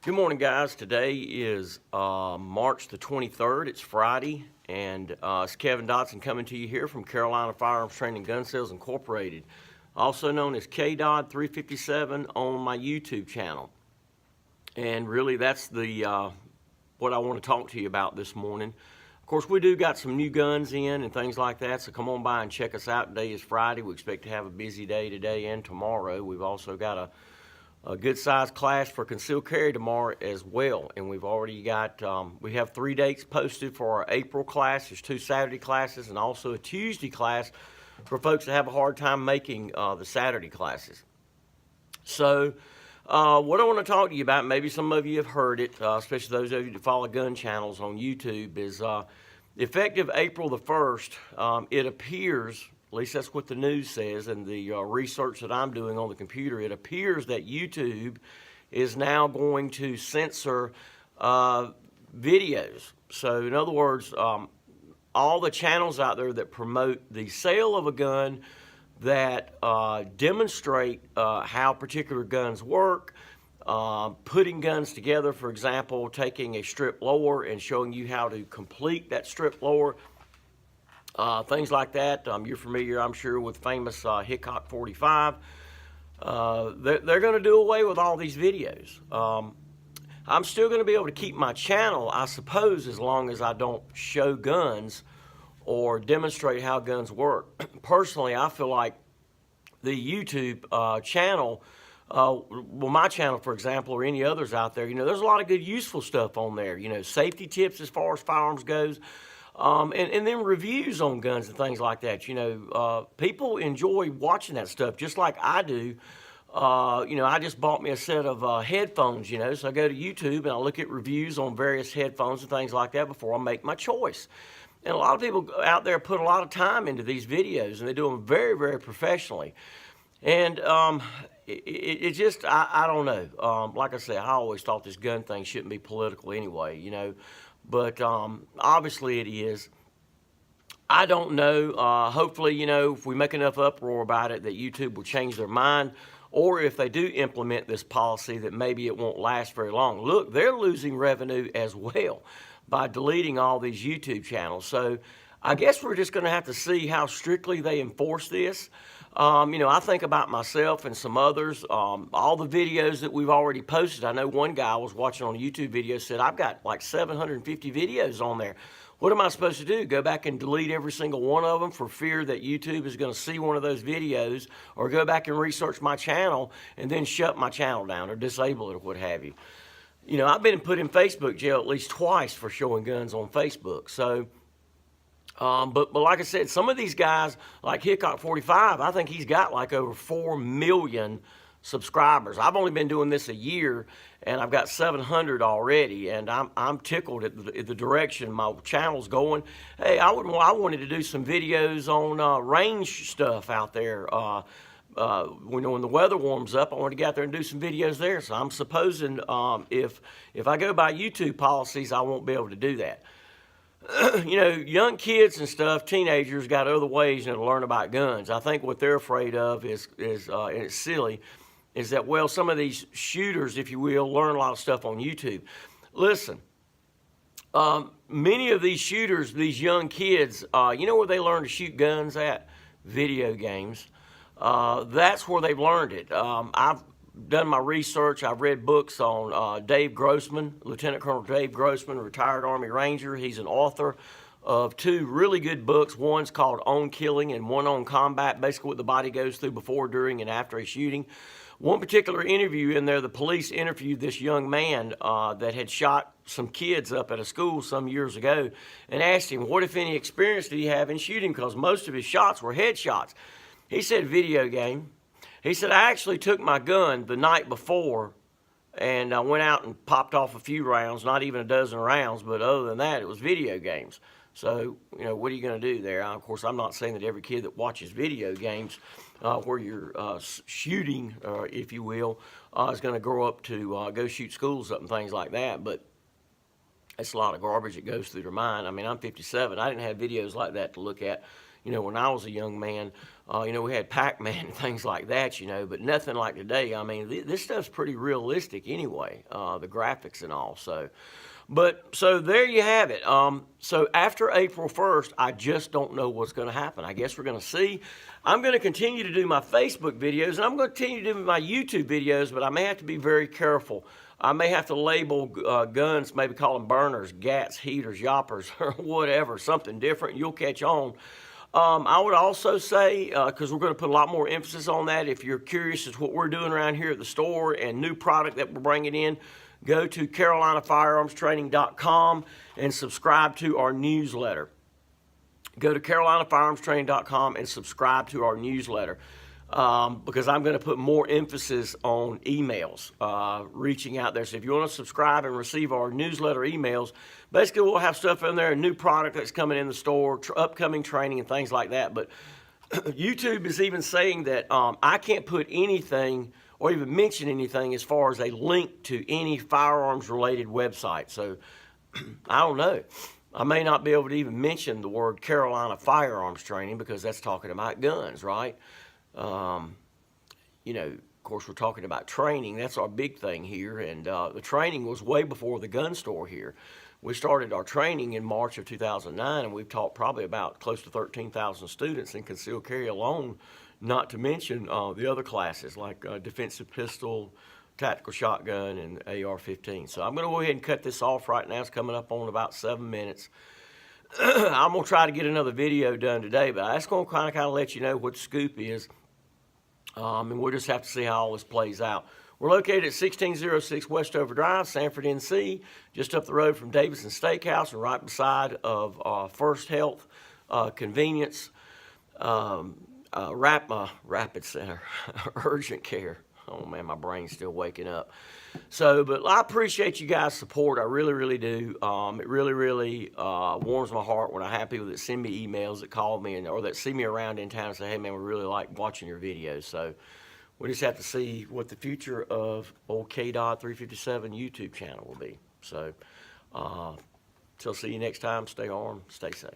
Good morning, guys. Today is March the 23rd. It's Friday, and it's Kevin Dotson coming to you here from Carolina Firearms Training Gun Sales Incorporated, also known as KDOD 357 on my YouTube channel. And really, that's the what I want to talk to you about this morning. Of course, we do got some new guns in and things like that, so come on by and check us out. Today is Friday. We expect to have a busy day today and tomorrow. We've also got a good-sized class for concealed carry tomorrow as well, and we've already got, we have 3 dates posted for our April class. There's 2 Saturday classes and also a Tuesday class for folks that have a hard time making the Saturday classes. So what I want to talk to you about, maybe some of you have heard it, especially those of you that follow gun channels on YouTube, is effective April the 1st, it appears, at least that's what the news says, and the research that I'm doing on the computer, it appears that YouTube is now going to censor videos. So in other words, all the channels out there that promote the sale of a gun, that demonstrate how particular guns work, putting guns together, for example, taking a strip lower and showing you how to complete that strip lower, things like that. You're familiar, I'm sure, with famous Hickok 45. They're going to do away with all these videos. I'm still going to be able to keep my channel, I suppose, as long as I don't show guns or demonstrate how guns work. Personally, I feel like the YouTube channel, well, my channel, for example, or any others out there, there's a lot of good, useful stuff on there. Safety tips as far as firearms goes. And then reviews on guns and things like that. People enjoy watching that stuff just like I do. I just bought me a set of headphones, so I go to YouTube and I look at reviews on various headphones and things like that before I make my choice. And a lot of people out there put a lot of time into these videos, and they do them very, very professionally. And it just, I don't know. Like I said, I always thought this gun thing shouldn't be political anyway, But obviously it is. I don't know. Hopefully, if we make enough uproar about it, that YouTube will change their mind. Or if they do implement this policy, that maybe it won't last very long. Look, they're losing revenue as well by deleting all these YouTube channels. So I guess we're just going to have to see how strictly they enforce this. I think about myself and some others, all the videos that we've already posted. I know one guy I was watching on a YouTube video said, I've got like 750 videos on there. What am I supposed to do? Go back and delete every single one of them for fear that YouTube is going to see one of those videos, or go back and research my channel and then shut my channel down or disable it or what have you. I've been put in Facebook jail at least twice for showing guns on Facebook. So, but like I said, some of these guys, like Hickok 45, I think he's got like over 4 million subscribers. I've only been doing this a year, and I've got 700 already, and I'm tickled at the direction my channel's going. Hey, I wanted to do some videos on range stuff out there. When the weather warms up, I want to get out there and do some videos there. So I'm supposing if I go by YouTube policies, I won't be able to do that. Young kids and stuff, teenagers, got other ways to learn about guns. I think what they're afraid of is and it's silly, is that, well, some of these shooters, if you will, learn a lot of stuff on YouTube. Listen, many of these shooters, these young kids, where they learn to shoot guns at? Video games. That's where they've learned it. I've done my research. I've read books on Dave Grossman, Lieutenant Colonel Dave Grossman, retired Army Ranger. He's an author of 2 really good books. One's called On Killing and one on combat, basically what the body goes through before, during, and after a shooting. One particular interview in there, the police interviewed this young man that had shot some kids up at a school some years ago, and asked him, what, if any, experience did he have in shooting, because most of his shots were headshots. He said, video game. He said, I actually took my gun the night before and I went out and popped off a few rounds, not even a dozen rounds, but other than that, it was video games. So, what are you going to do there? Of course, I'm not saying that every kid that watches video games where you're shooting, if you will, is going to grow up to go shoot schools up and things like that, but it's a lot of garbage that goes through their mind. I mean, I'm 57. I didn't have videos like that to look at, when I was a young man. We had Pac-Man and things like that, but nothing like today. I mean, this stuff's pretty realistic anyway, the graphics and all. So there you have it. So after April 1st, I just don't know what's going to happen. I guess we're going to see. I'm going to continue to do my Facebook videos, and I'm going to continue to do my YouTube videos, but I may have to be very careful. I may have to label guns, maybe call them burners, gats, heaters, yoppers, or whatever, something different. You'll catch on. I would also say, because we're going to put a lot more emphasis on that, if you're curious as to what we're doing around here at the store and new product that we're bringing in, go to CarolinaFirearmsTraining.com and subscribe to our newsletter. Go to CarolinaFirearmsTraining.com and subscribe to our newsletter. Because I'm going to put more emphasis on emails, reaching out there. So if you want to subscribe and receive our newsletter emails, basically we'll have stuff in there, a new product that's coming in the store, upcoming training and things like that. But YouTube is even saying that I can't put anything or even mention anything as far as a link to any firearms-related website. So I don't know. I may not be able to even mention the word Carolina Firearms Training because that's talking about guns, right? Of course, we're talking about training. That's our big thing here. And the training was way before the gun store here. We started our training in March of 2009, and we've taught probably about close to 13,000 students in concealed carry alone, not to mention the other classes like defensive pistol, tactical shotgun, and AR-15. So I'm going to go ahead and cut this off right now. It's coming up on about 7 minutes. I'm going to try to get another video done today, but that's going to kind of let you know what the scoop is. And we'll just have to see how all this plays out. We're located at 1606 Westover Drive, Sanford, NC, just up the road from Davidson Steakhouse and right beside of First Health Convenience, Rapid Center, Urgent Care. Oh, man, my brain's still waking up. But I appreciate you guys' support. I really, really do. It really, really warms my heart when I have people that send me emails, that call me, or that see me around in town and say, hey, man, we really like watching your videos. So we just have to see what the future of old KDOD 357 YouTube channel will be. So, till see you next time. Stay armed. Stay safe.